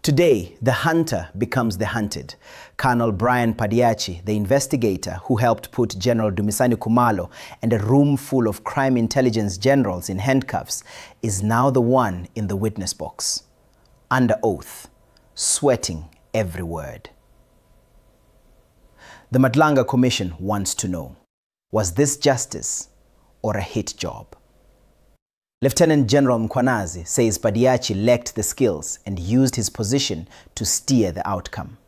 Today, the hunter becomes the hunted. Colonel Brian Padiachi, the investigator who helped put General Dumisani Kumalo and a room full of crime intelligence generals in handcuffs, is now the one in the witness box, under oath, sweating every word. The Madlanga Commission wants to know, was this justice or a hit job? Lieutenant General Mkhwanazi says Padiachi lacked the skills and used his position to steer the outcome.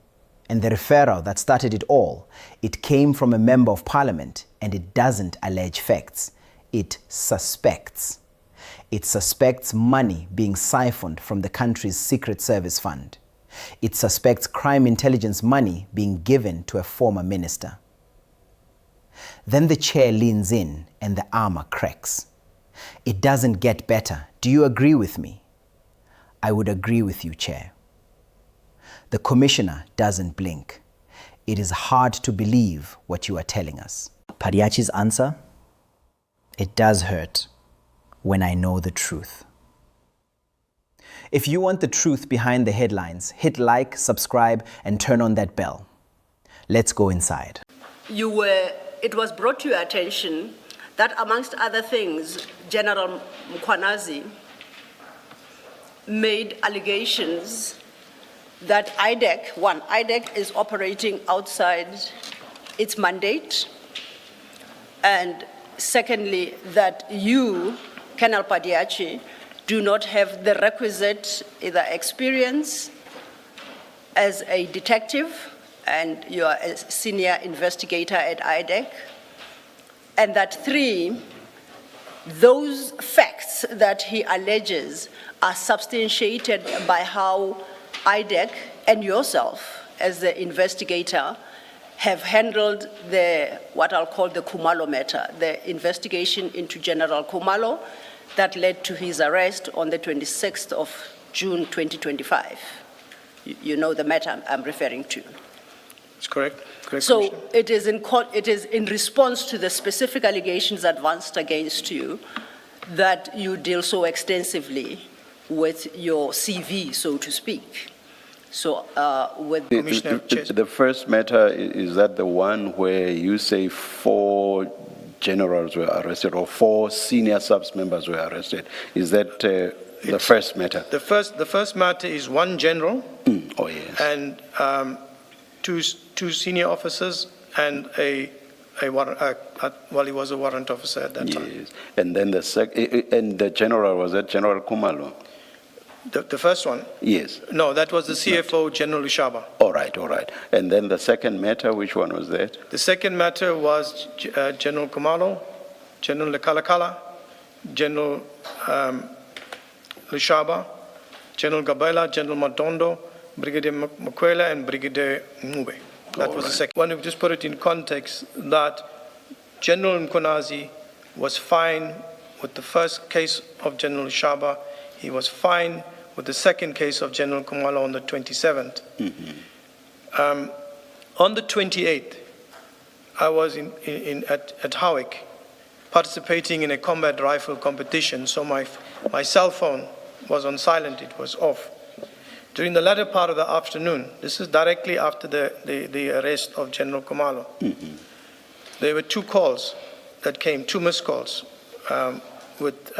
And the referral that started it all, it came from a member of parliament, and it doesn't allege facts. It suspects. It suspects money being siphoned from the country's Secret Service fund. It suspects crime intelligence money being given to a former minister. Then the chair leans in and the armor cracks. It doesn't get better. Do you agree with me? I would agree with you, Chair. The Commissioner doesn't blink. It is hard to believe what you are telling us. Padiachi's answer? It does hurt when I know the truth. If you want the truth behind the headlines, hit like, subscribe, and turn on that bell. Let's go inside. It was brought to your attention that, amongst other things, General Mkhwanazi made allegations that IDEC is operating outside its mandate, and secondly, that you, Colonel Padiachi, do not have the requisite either experience as a detective, and you are a senior investigator at IDEC, and that three, those facts that he alleges are substantiated by how IDEC and yourself as the investigator have handled what I'll call the Kumalo matter, the investigation into General Kumalo that led to his arrest on the 26th of June 2025. You know the matter I'm referring to. That's correct. So it is in response to the specific allegations advanced against you that you deal so extensively with your CV, so to speak. So with Commissioner, the first matter, is that the one where you say 4 generals were arrested or 4 senior subs members were arrested? Is that the first matter? The first matter is 1 general. Oh yes. And two senior officers and a warrant, well, he was a warrant officer at that time. Yes. And then the general, was that General Kumalo? The first one? Yes. No, that was the CFO, General Lushaba. All right. And then the second matter, which one was that? The second matter was General Kumalo, General Lekalakala, General Lushaba, General Gabela, General Matondo, Brigadier Mkhwanazi, and Brigadier Ngube. That was the second. I want to just put it in context that General Mkhwanazi was fine with the first case of General Lushaba. He was fine with the second case of General Kumalo on the 27th. On the 28th, I was at Howick participating in a combat rifle competition, so my cell phone was on silent, it was off. During the latter part of the afternoon, this is directly after the arrest of General Kumalo, there were 2 calls that came, 2 missed calls, with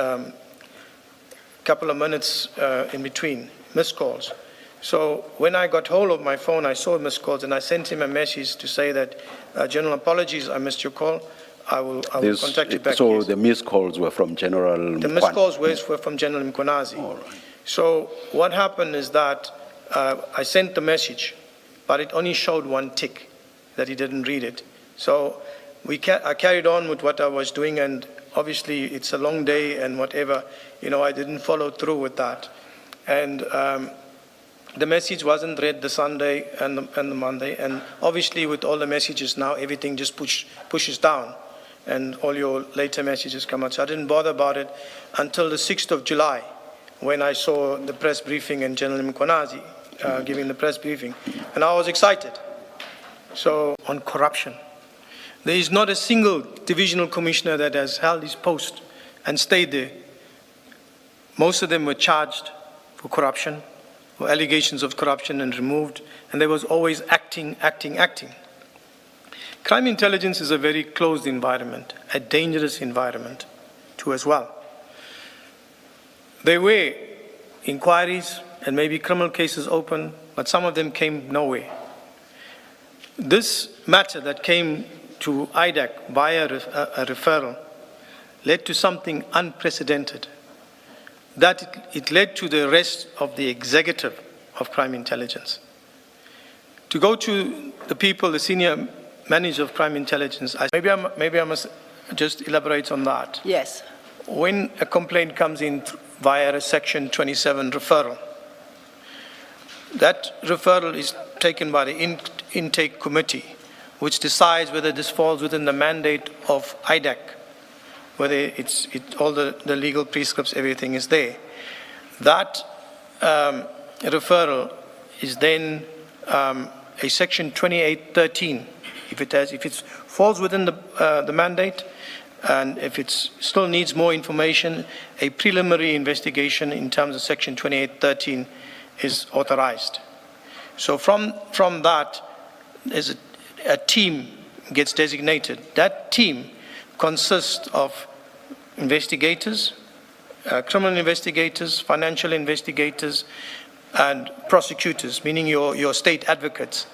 couple of minutes in between, missed calls. So when I got hold of my phone, I saw missed calls, and I sent him a message to say that, General, apologies, I missed your call. I will contact you back. So yes. The missed calls were from General The missed calls were from General Mkhwanazi. All right. So what happened is that I sent the message, but it only showed 1 tick, that he didn't read it. So I carried on with what I was doing, and obviously it's a long day and whatever, I didn't follow through with that. And the message wasn't read the Sunday and the Monday, and obviously with all the messages now, everything just pushes down, and all your later messages come out. So I didn't bother about it until the 6th of July, when I saw the press briefing and General Mkhwanazi giving the press briefing, and I was excited. So on corruption, there is not a single divisional commissioner that has held his post and stayed there. Most of them were charged for corruption. or allegations of corruption and removed, and there was always acting. Crime intelligence is a very closed environment, a dangerous environment too as well. There were inquiries and maybe criminal cases open, but some of them came nowhere. This matter that came to IDAC via a referral led to something unprecedented, that it led to the arrest of the executive of crime intelligence. To go to the people, the senior manager of crime intelligence, maybe I must just elaborate on that. Yes. When a complaint comes in via a Section 27 referral, that referral is taken by the intake committee, which decides whether this falls within the mandate of IDAC, whether all the legal prescripts, everything is there. That referral is then a Section 2813. If it falls within the mandate, and if it still needs more information, a preliminary investigation in terms of Section 2813 is authorized. So from that, there's a team gets designated. That team consists of investigators, criminal investigators, financial investigators, and prosecutors, meaning your state advocates.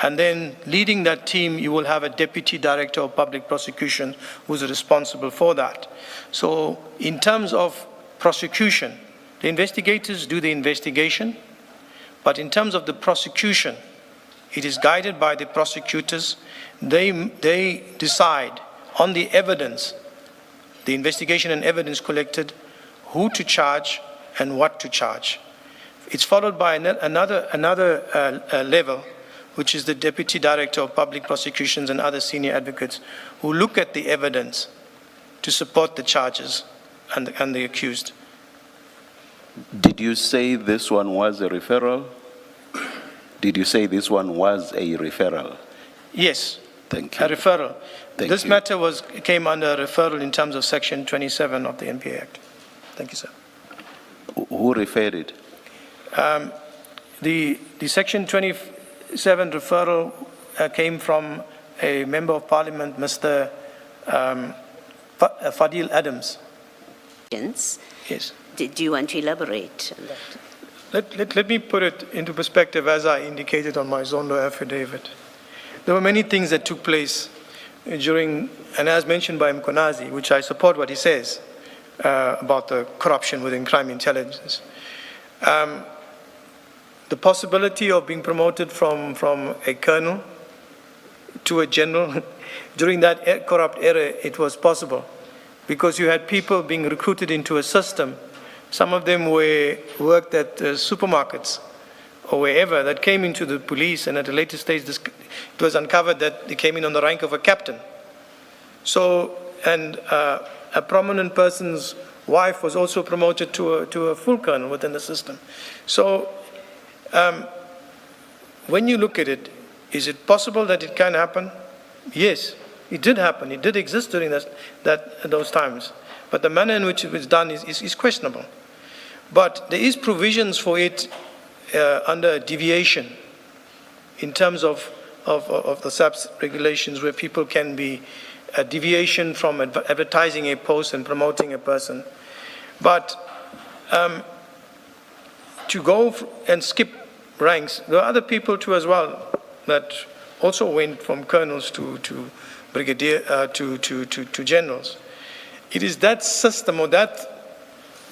And then leading that team, you will have a deputy director of public prosecution who's responsible for that. So in terms of prosecution, the investigators do the investigation, but in terms of the prosecution, it is guided by the prosecutors. They decide on the evidence, the investigation and evidence collected, who to charge and what to charge. It's followed by another level, which is the Deputy Director of Public Prosecutions and other senior advocates who look at the evidence to support the charges and the accused. Did you say this one was a referral? Did you say this one was a referral? Yes. Thank you. A referral. This you. matter came under referral in terms of Section 27 of the NPA Act. Thank you, sir. Who referred it? The Section 27 referral came from a Member of Parliament, Mr. Fadil Adams. Yes. Do you want to elaborate on that? Let me put it into perspective as I indicated on my Zondo affidavit. There were many things that took place during, and as mentioned by Mkhwanazi, which I support what he says about the corruption within crime intelligence. The possibility of being promoted from a colonel to a general, during that corrupt era, it was possible because you had people being recruited into a system. Some of them worked at supermarkets or wherever that came into the police, and at a later stage it was uncovered that they came in on the rank of a captain. So, and a prominent person's wife was also promoted to a full colonel within the system. So, when you look at it, is it possible that it can happen? Yes, it did happen. It did exist during those times. But the manner in which it was done is questionable. But there is provisions for it under deviation in terms of the SAPS regulations, where people can be a deviation from advertising a post and promoting a person. But to go and skip ranks, there are other people too as well that also went from colonels to brigadier to generals. It is that system, or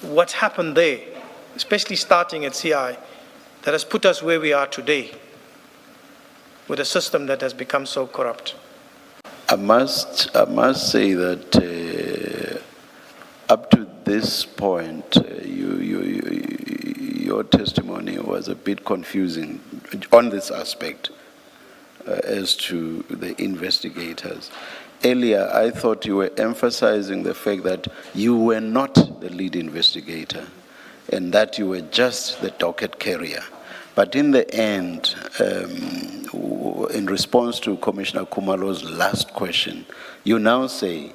what happened there, especially starting at CI, that has put us where we are today, with a system that has become so corrupt. I must say that up to this point, your testimony was a bit confusing on this aspect as to the investigators. Earlier, I thought you were emphasizing the fact that you were not the lead investigator and that you were just the docket carrier. But in the end, in response to Commissioner Kumalo's last question, you now say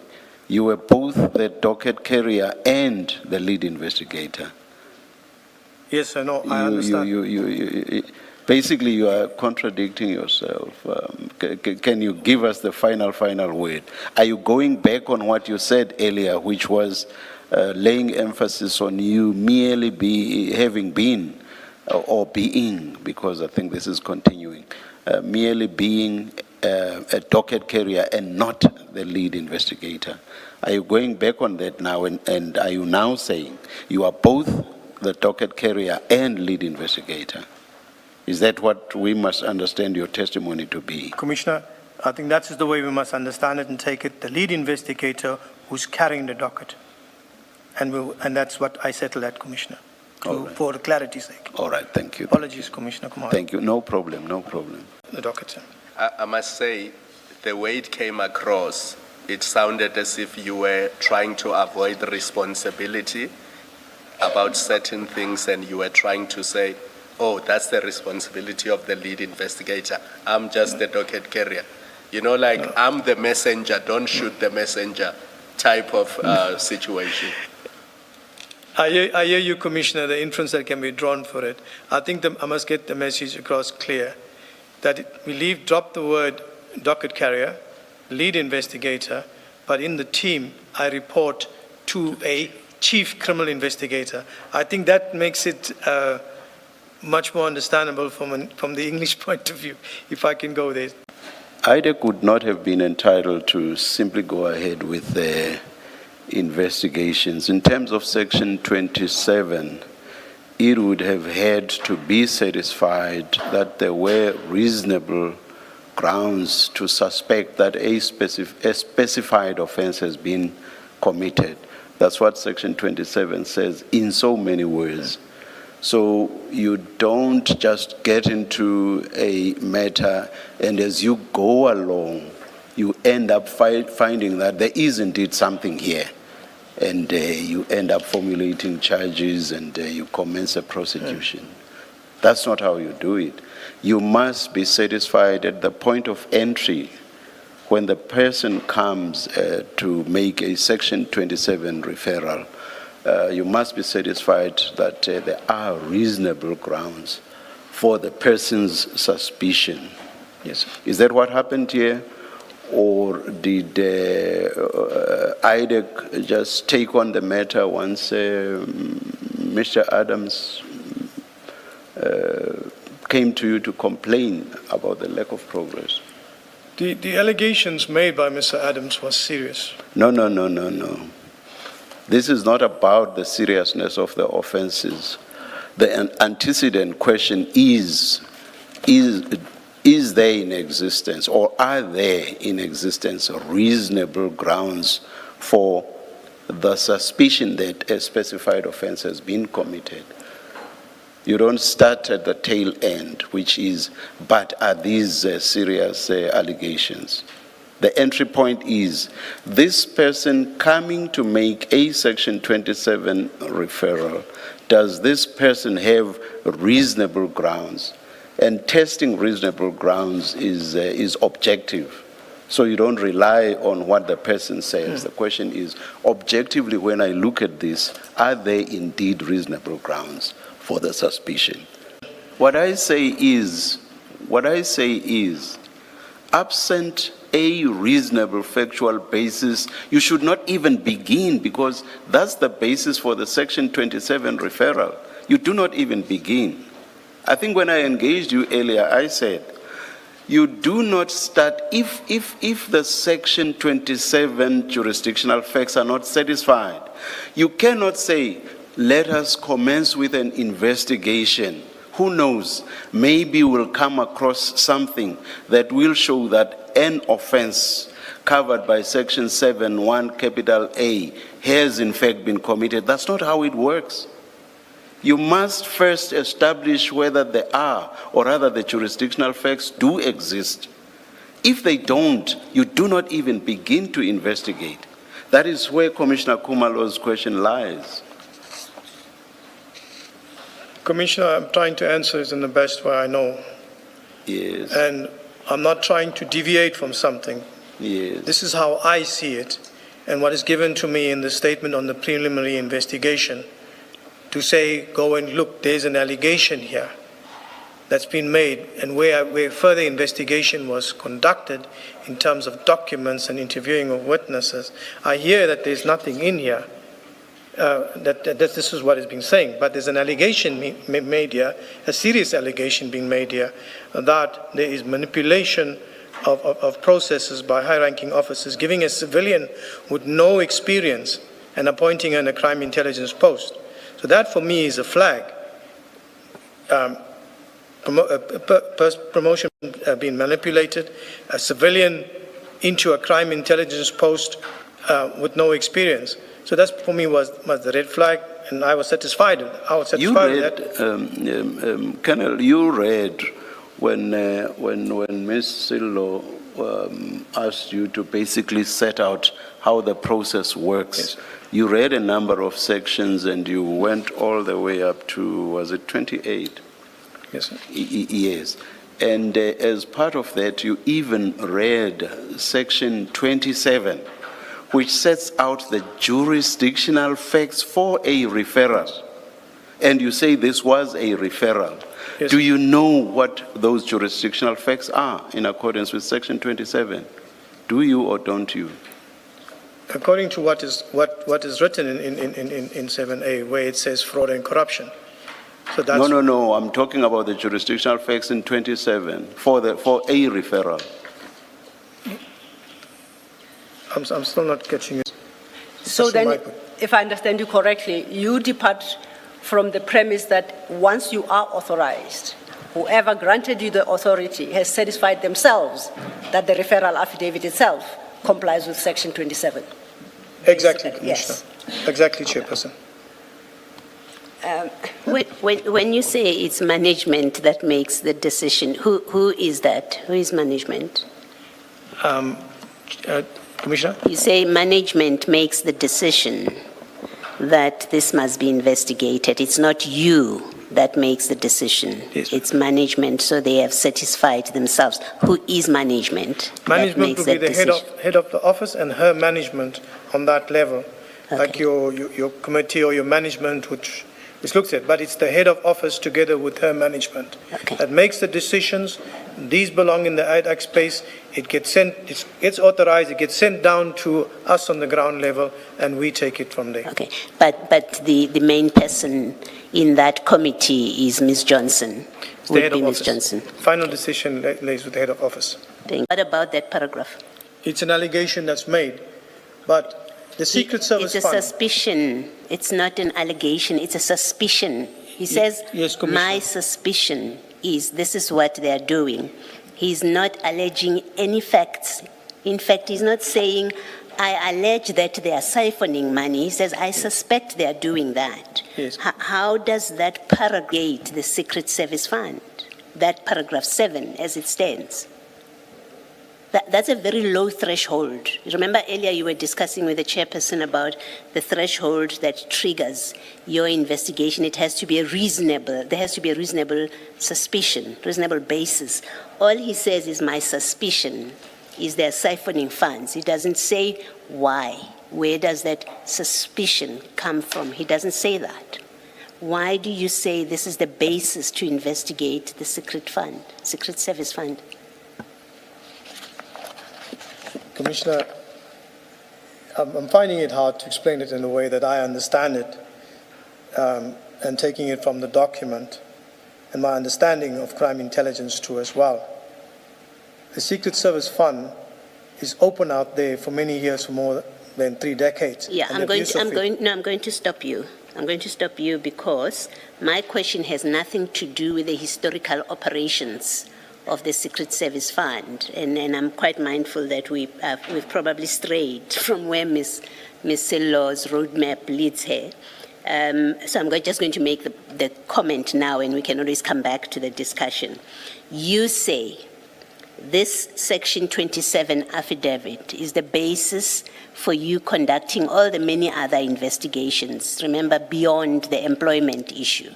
you were both the docket carrier and the lead investigator. Yes, I know, I understand. Basically, you are contradicting yourself. Can you give us the final word? Are you going back on what you said earlier, which was laying emphasis on you merely having been, or being, because I think this is continuing, merely being a docket carrier and not the lead investigator? Are you going back on that now, and are you now saying you are both the docket carrier and lead investigator? Is that what we must understand your testimony to be? Commissioner, I think that is the way we must understand it and take it. The lead investigator who's carrying the docket. And that's what I settled at, Commissioner, for the clarity's sake. All right, thank you. Apologies, Commissioner Kumalo. Thank you, no problem. The docket, sir. I must say, the way it came across, it sounded as if you were trying to avoid responsibility about certain things, and you were trying to say, oh, that's the responsibility of the lead investigator. I'm just the docket carrier. You know, like, I'm the messenger, don't shoot the messenger type of situation. I hear you, Commissioner, the inference that can be drawn for it. I think I must get the message across clear that we drop the word docket carrier, lead investigator, but in the team, I report to a chief criminal investigator. I think that makes it much more understandable from the English point of view, if I can go there. IDEC would not have been entitled to simply go ahead with the investigations. In terms of Section 27, it would have had to be satisfied that there were reasonable grounds to suspect that a specified offense has been committed. That's what Section 27 says in so many words. So you don't just get into a matter and as you go along, you end up finding that there is indeed something here. And you end up formulating charges and you commence a prosecution. That's not how you do it. You must be satisfied at the point of entry when the person comes to make a Section 27 referral. You must be satisfied that there are reasonable grounds for the person's suspicion. Yes. Is that what happened here? Or did IDEC just take on the matter once Mr. Adams came to you to complain about the lack of progress? The allegations made by Mr. Adams was serious. No. This is not about the seriousness of the offenses. The antecedent question is there in existence, or are there in existence reasonable grounds for the suspicion that a specified offense has been committed? You don't start at the tail end, which is, but are these serious allegations? The entry point is, this person coming to make a Section 27 referral, does this person have reasonable grounds? And testing reasonable grounds is objective. So you don't rely on what the person says. The question is, objectively, when I look at this, are there indeed reasonable grounds for the suspicion? What I say is, absent a reasonable factual basis, you should not even begin, because that's the basis for the Section 27 referral. You do not even begin. I think when I engaged you earlier, I said, you do not start, if the Section 27 jurisdictional facts are not satisfied, you cannot say, let us commence with an investigation. Who knows, maybe we'll come across something that will show that an offense covered by Section 7(1) capital A has in fact been committed. That's not how it works. You must first establish whether there are, or rather the jurisdictional facts do exist. If they don't, you do not even begin to investigate. That is where Commissioner Kumalo's question lies. Commissioner, I'm trying to answer it in the best way I know. Yes. And I'm not trying to deviate from something. Yes. This is how I see it. And what is given to me in the statement on the preliminary investigation to say, go and look, there's an allegation here that's been made, and where further investigation was conducted in terms of documents and interviewing of witnesses, I hear that there's nothing in here that this is what is being saying, but there's an allegation made here, a serious allegation being made here, that there is manipulation of processes by high-ranking officers, giving a civilian with no experience and appointing her in a crime intelligence post. So that for me is a flag. Promotion being manipulated, a civilian into a crime intelligence post with no experience. So that for me was the red flag, and I was satisfied. With that. Colonel, you read when Ms. Sillo asked you to basically set out how the process works. Yes. You read a number of sections and you went all the way up to, was it 28? Yes, sir. Yes. And as part of that, you even read section 27, which sets out the jurisdictional facts for a referral. And you say this was a referral. Yes. Do you know what those jurisdictional facts are in accordance with section 27? Do you or don't you? According to what is written in 7A, where it says fraud and corruption. So that's No. I'm talking about the jurisdictional facts in 27 for a referral. I'm still not catching it. So then, if I understand you correctly, you depart from the premise that once you are authorized, whoever granted you the authority has satisfied themselves that the referral affidavit itself complies with section 27. Exactly, Yes. Commissioner. Exactly, Chairperson. When you say it's management that makes the decision, who is that? Who is management? Commissioner? You say management makes the decision that this must be investigated. It's not you that makes the decision. Yes. It's management, so they have satisfied themselves. Who is management? Management will be the head of the office and her management on that level, Okay. like your committee or your management, which looks at, but it's the head of office together with her management Okay. that makes the decisions. These belong in the IDAC space. It gets sent, it gets authorized, it gets sent down to us on the ground level, and we take it from there. Okay, but the main person in that committee is Ms. Johnson. It's the Would head be of Ms. office. Johnson. Final decision lays with the head of office. What about that paragraph? It's an allegation that's made, but the Secret Service It's a fund. suspicion. It's not an allegation. It's a suspicion. He says, yes, Commissioner. my suspicion is this is what they are doing. He's not alleging any facts. In fact, he's not saying, I allege that they are siphoning money. He says, I suspect they are doing that. Yes. How does that paragate the Secret Service Fund? That paragraph 7 as it stands. That's a very low threshold. Remember earlier you were discussing with the chairperson about the threshold that triggers your investigation. It has to be there has to be a reasonable suspicion, reasonable basis. All he says is my suspicion is they're siphoning funds. He doesn't say why. Where does that suspicion come from? He doesn't say that. Why do you say this is the basis to investigate the Secret Service Fund? Commissioner, I'm finding it hard to explain it in a way that I understand it, and taking it from the document and my understanding of crime intelligence too as well. The Secret Service Fund is open out there for many years, for more than 3 decades. Yeah, And I'm going abuse to stop you. I'm going to stop you because my question has nothing to do with the historical operations of the Secret Service Fund, and I'm quite mindful that we've probably strayed from where Ms. Sillo's roadmap leads her. So I'm just going to make the comment now, and we can always come back to the discussion. You say this Section 27 affidavit is the basis for you conducting all the many other investigations, remember, beyond the employment issue.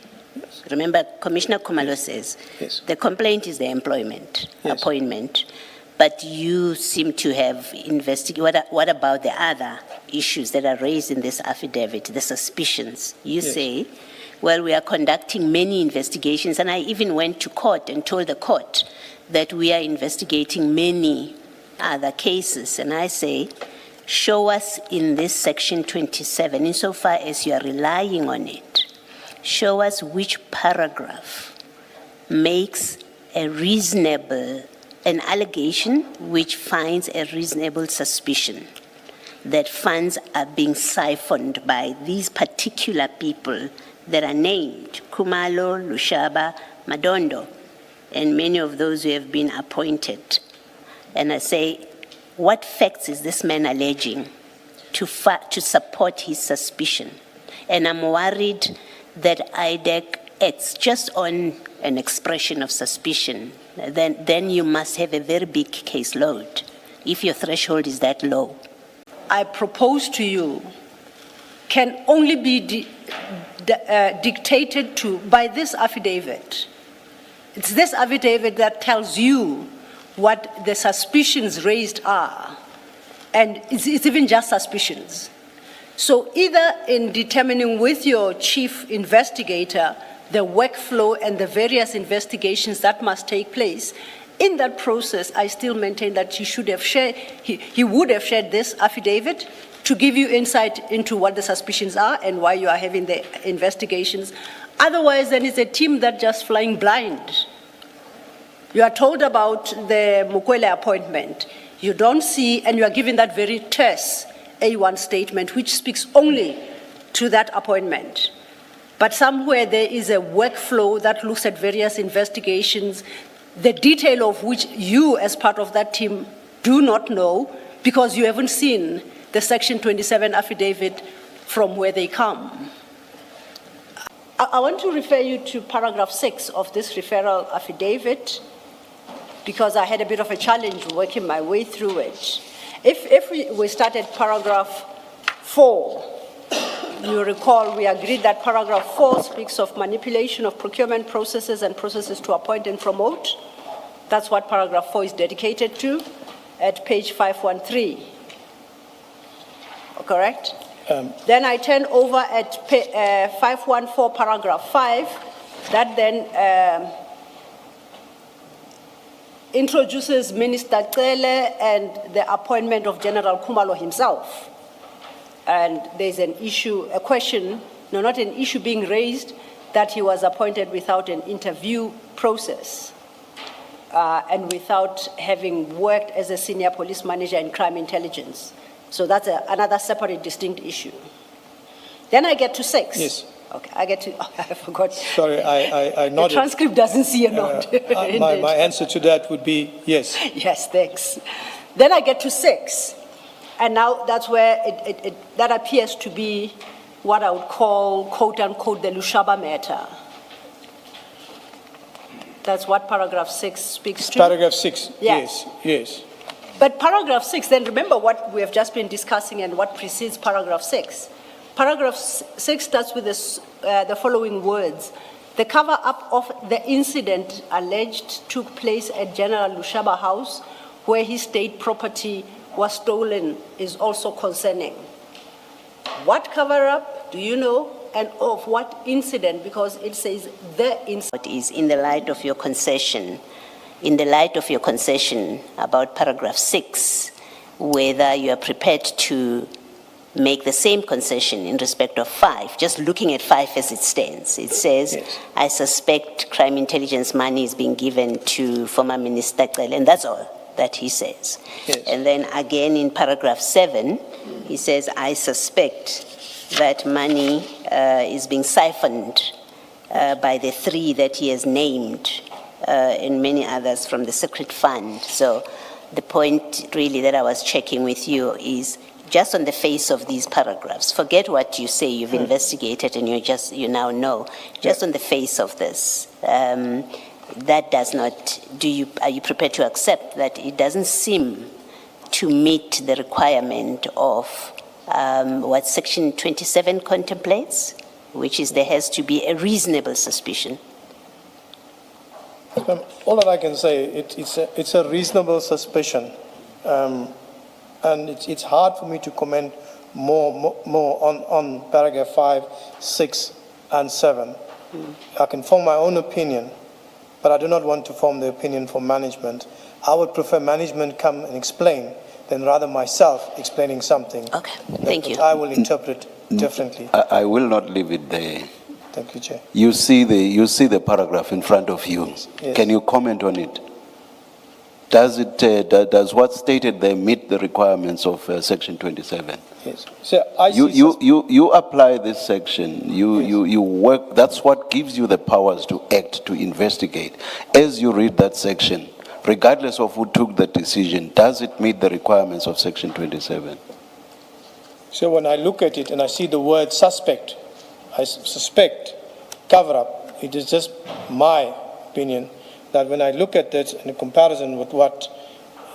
Remember, Commissioner Kumalo says Yes. the complaint is the employment, Yes. appointment, but you seem to have investigated. What about the other issues that are raised in this affidavit, the suspicions? You Yes. say well, we are conducting many investigations, and I even went to court and told the court that we are investigating many other cases, and I say, show us in this section 27, insofar as you are relying on it, show us which paragraph makes an allegation which finds a reasonable suspicion that funds are being siphoned by these particular people that are named, Kumalo, Lushaba, Madondo, and many of those who have been appointed. And I say, what facts is this man alleging to support his suspicion? And I'm worried that IDEC acts just on an expression of suspicion. Then you must have a very big caseload if your threshold is that low. I propose to you can only be dictated to by this affidavit. It's this affidavit that tells you what the suspicions raised are, and it's even just suspicions. So either in determining with your chief investigator the workflow and the various investigations that must take place, in that process, I still maintain that he should have shared, he would have shared this affidavit to give you insight into what the suspicions are and why you are having the investigations. Otherwise, then it's a team that's just flying blind. You are told about the Mukwele appointment. You don't see, and you are given that very terse A1 statement, which speaks only to that appointment. But somewhere there is a workflow that looks at various investigations, the detail of which you, as part of that team, do not know because you haven't seen the Section 27 affidavit from where they come. I want to refer you to paragraph 6 of this referral affidavit because I had a bit of a challenge working my way through it. If we start at paragraph 4, you recall we agreed that paragraph 4 speaks of manipulation of procurement processes and processes to appoint and promote. That's what paragraph 4 is dedicated to at page 513. Correct? Then I turn over at 514 paragraph 5, that then introduces Minister Cele and the appointment of General Kumalo himself. And there's an issue, a question, no, not an issue being raised, that he was appointed without an interview process and without having worked as a senior police manager in crime intelligence. So that's another separate, distinct issue. Then I get to 6. Yes. Okay, I get to, oh, I forgot. Sorry, I nodded. The transcript doesn't see a nod. My answer to that would be yes. Yes, thanks. Then I get to 6. And now that's where that appears to be what I would call, quote unquote, the Lushaba matter. That's what paragraph 6 speaks to. Paragraph 6, Yes. yes. But paragraph 6, then remember what we have just been discussing and what precedes paragraph 6. Paragraph 6 starts with the following words. The cover-up of the incident alleged took place at General Lushaba House, where his state property was stolen, is also concerning. What cover-up, do you know, and of what incident? Because it says the incident. What is in the light of your concession, about paragraph 6, whether you are prepared to make the same concession in respect of 5, just looking at 5 as it stands. It says, yes. I suspect crime intelligence money is being given to former Minister Cele, and that's all that he says. Yes. And then again in paragraph 7, he says, I suspect that money is being siphoned by the 3 that he has named and many others from the secret fund. So the point really that I was checking with you is just on the face of these paragraphs, forget what you say you've investigated and you now know, just on the face of this, that does not, are you prepared to accept that it doesn't seem to meet the requirement of what Section 27 contemplates, which is there has to be a reasonable suspicion? All that I can say, it's a reasonable suspicion. And it's hard for me to comment more on paragraph 5, 6, and 7. I can form my own opinion, but I do not want to form the opinion for management. I would prefer management come and explain than rather myself explaining something. Okay, thank you. That I will interpret differently. I will not leave it there. Thank you, Chair. You see the paragraph in front of you. Yes. Can you comment on it? Does it does what's stated there meet the requirements of Section 27? Yes. So I You apply this section. You work. That's what gives you the powers to act, to investigate. As you read that section, regardless of who took the decision, does it meet the requirements of Section 27? So when I look at it and I see the word suspect, I suspect cover-up. It is just my opinion that when I look at it in comparison with what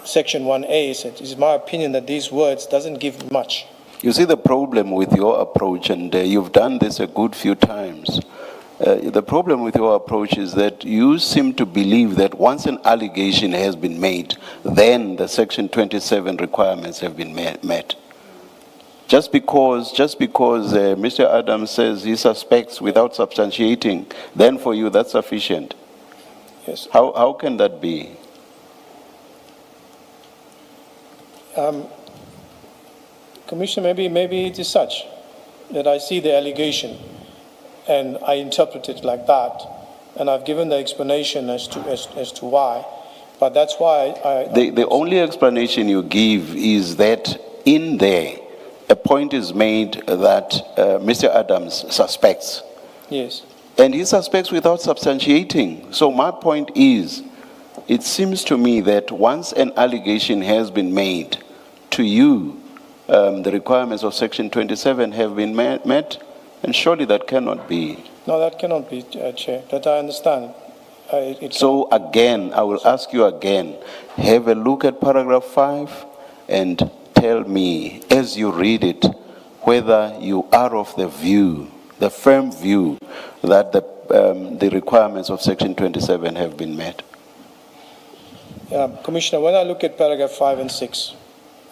Section 1A said, it is my opinion that these words doesn't give much. You see the problem with your approach, and you've done this a good few times. The problem with your approach is that you seem to believe that once an allegation has been made, then the Section 27 requirements have been met. Just because Mr. Adams says he suspects without substantiating, then for you that's sufficient. Yes. How can that be? Commissioner, maybe it is such that I see the allegation and I interpret it like that, and I've given the explanation as to why, but that's why The only explanation you give is that in there, a point is made that Mr. Adams suspects. Yes. And he suspects without substantiating. So my point is, it seems to me that once an allegation has been made to you, the requirements of Section 27 have been met, and surely that cannot be. No, that cannot be, Chair. That I understand. So again, I will ask you again, have a look at paragraph 5 and tell me, as you read it, whether you are of the view, the firm view, that the requirements of Section 27 have been met. Commissioner, when I look at paragraph 5 and 6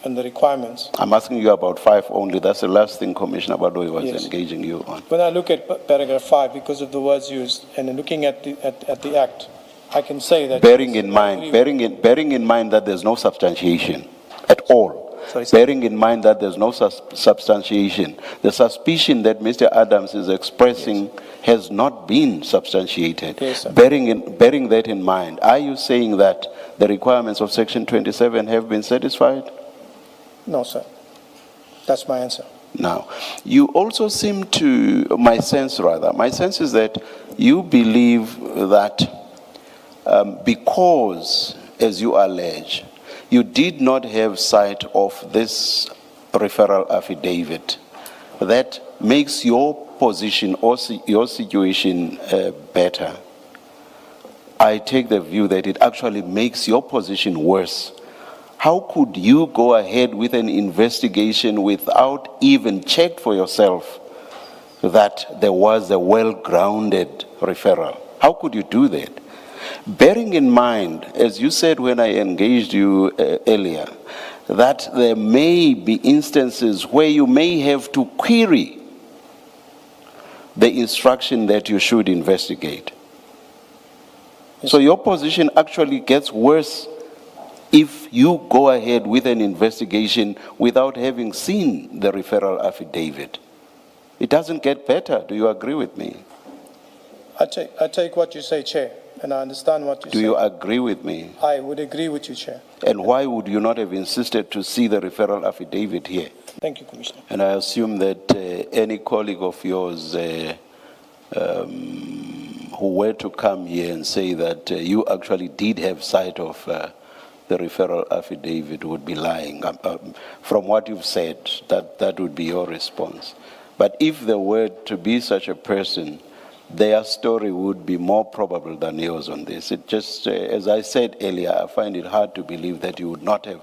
and the requirements. I'm asking you about 5 only. That's the last thing Commissioner Badoy was engaging you on. When I look at paragraph 5, because of the words used, and looking at the Act, I can say that... Bearing in mind that there's no substantiation at all. Sorry, bearing in mind that there's no substantiation, the suspicion that Mr. Adams is expressing has not been substantiated. Yes, sir. Bearing that in mind, are you saying that the requirements of Section 27 have been satisfied? No, sir. That's my answer. Now, you also seem to, my sense is that you believe that because, as you allege, you did not have sight of this referral affidavit, that makes your position or your situation better. I take the view that it actually makes your position worse. How could you go ahead with an investigation without even check for yourself that there was a well-grounded referral? How could you do that? Bearing in mind, as you said when I engaged you earlier, that there may be instances where you may have to query the instruction that you should investigate. Yes. So your position actually gets worse if you go ahead with an investigation without having seen the referral affidavit. It doesn't get better. Do you agree with me? I take what you say, Chair, and I understand what you say. Do you agree with me? I would agree with you, Chair. And why would you not have insisted to see the referral affidavit here? Thank you, Commissioner. And I assume that any colleague of yours who were to come here and say that you actually did have sight of the referral affidavit would be lying. From what you've said, that would be your response. But if there were to be such a person, their story would be more probable than yours on this. It just, as I said earlier, I find it hard to believe that you would not have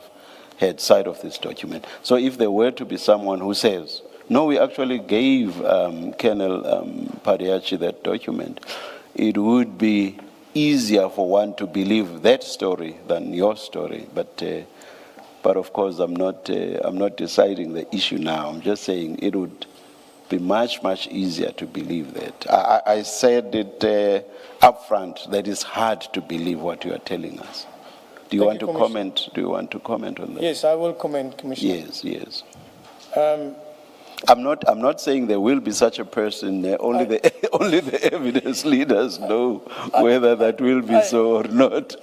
had sight of this document. So if there were to be someone who says, no, we actually gave Colonel Padiachi that document, it would be easier for one to believe that story than your story. But of course, I'm not deciding the issue now. I'm just saying it would be much, much easier to believe that. I said it up front that it's hard to believe what you are telling us. Do you want to comment? Do you want to comment on that? Yes, I will comment, Commissioner. Yes, yes. I'm not saying there will be such a person. Only the evidence leaders know whether that will be so or not.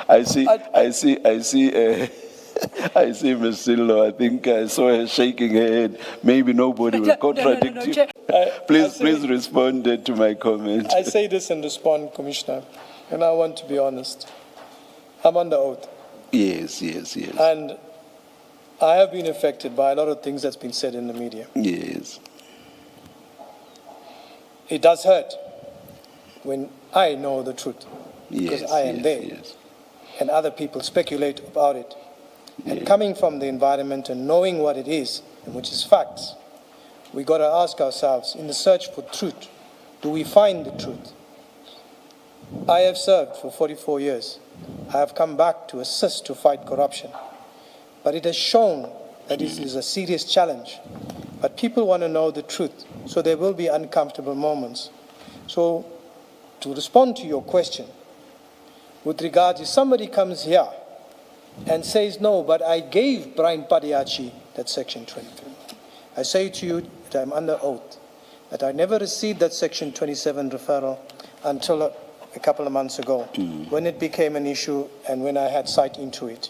I see Ms. Sillo. I think I saw her shaking her head. Maybe nobody will contradict you. Please respond to my comment. I say this and respond, Commissioner, and I want to be honest. I'm under oath. Yes, yes, yes. And I have been affected by a lot of things that's been said in the media. Yes. It does hurt when I know the truth, because Yes, I am yes, there, yes. and other people speculate about it. And Yeah. coming from the environment and knowing what it is, and which is facts, we got to ask ourselves, in the search for truth, do we find the truth? I have served for 44 years. I have come back to assist to fight corruption. But it has shown that it is a serious challenge. But people want to know the truth, so there will be uncomfortable moments. So, to respond to your question, with regards, if somebody comes here and says, no, but I gave Brian Padiachi that Section 23. I say to you that I'm under oath, that I never received that Section 27 referral until a couple of months ago, when it became an issue and when I had sight into it.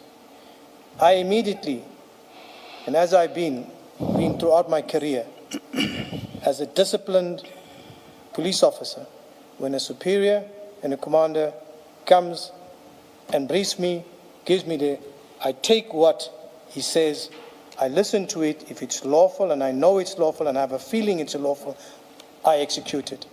I immediately, and as I've been throughout my career, as a disciplined police officer, when a superior and a commander comes and briefs me, gives me I take what he says, I listen to it. If it's lawful and I know it's lawful and I have a feeling it's lawful, I execute it.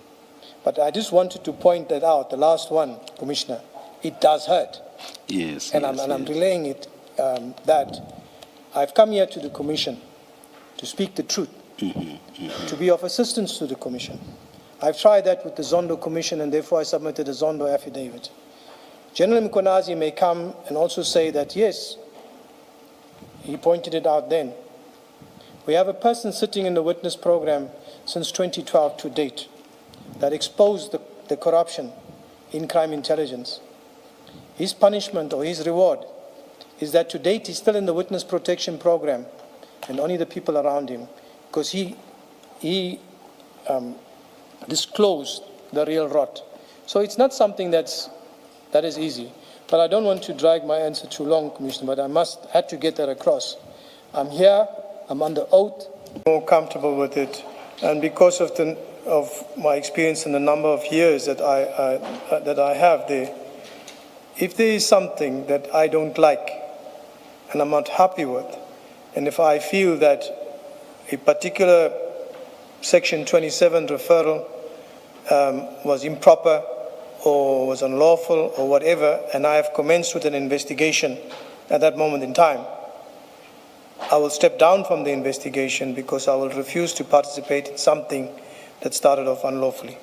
But I just wanted to point that out, the last one, Commissioner, it does hurt. Yes, And, yes, I'm yes. relaying it, that I've come here to the Commission to speak the truth, to be of assistance to the Commission. I've tried that with the Zondo Commission, and therefore I submitted a Zondo affidavit. General Mkhwanazi may come and also say that, yes, he pointed it out then. We have a person sitting in the witness program since 2012 to date that exposed the corruption in crime intelligence. His punishment or his reward is that to date he's still in the witness protection program, and only the people around him, because he disclosed the real rot. So it's not something that is easy. But I don't want to drag my answer too long, Commissioner, but I had to get that across. I'm here, I'm under oath, more comfortable with it, and because of my experience and the number of years that I have there, if there is something that I don't like and I'm not happy with, and if I feel that a particular Section 27 referral was improper or was unlawful or whatever, and I have commenced with an investigation at that moment in time, I will step down from the investigation because I will refuse to participate in something that started off unlawfully.